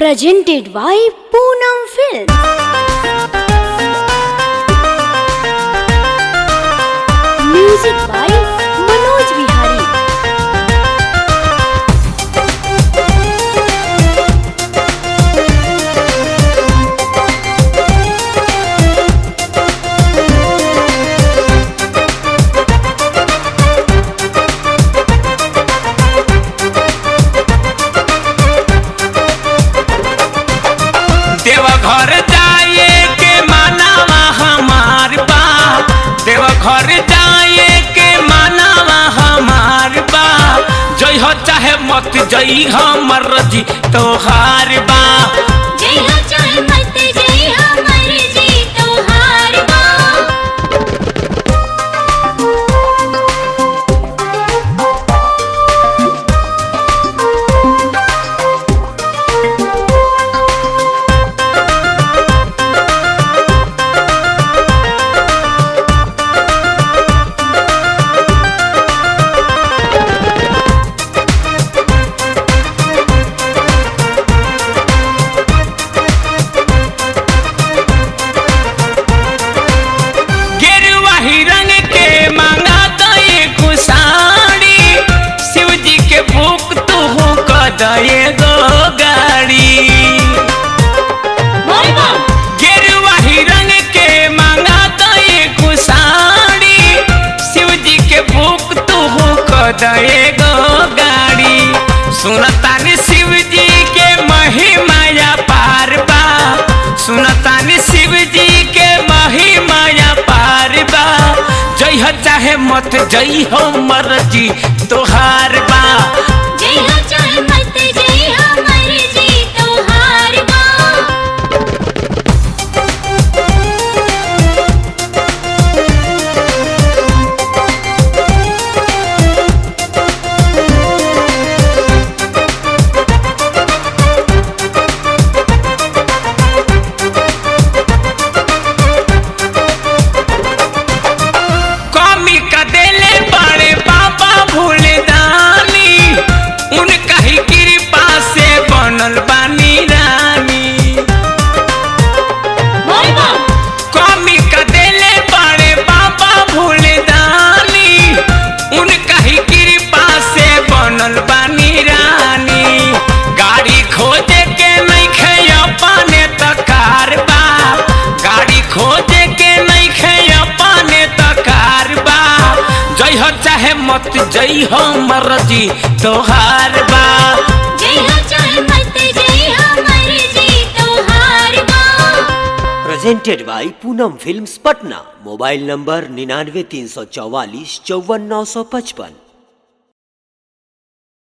presented by Poonam Films. Music by Manoj Vihari. घर जाए के मानावा हमार बा, देव घर जाए के मानावा हमार बा। जय हो चाहे मत जई हमर जी तोहार बा, जय हो चाहे मत जय हमर जी तोहार बा। दये गो गाड़ी गेरुआ ही रंग के मांगा दये गुसाड़ी, शिव जी के भूख तू दये गो गाड़ी। सुनतानी शिव जी के महिमा पार बा, सुनतानी शिव जी के महिमा पार बा। जय हो चाहे मत जय हो मर्जी तोहार बा, जय हो चाहे मत जय हमर जी तोहार बा। कमी का देले बड़े बाबा भूले दानी, उनका ही कृपा से बनल बानी रानी। कमी का देले बड़े बाबा भूले दानी, उनका ही कृपा से बनल बानी रानी। गाड़ी खोजे के नहीं खे अपने तकार बा, गाड़ी खोजे के नहीं खे अपने तकार बा। जय हो चाहे मत जय हो मर्जी तोहार बा, जय हो चाहे मत जय हमर जी तोहार बा। Presented by Poonam Films Patna. Mobile number 99 344 54 955।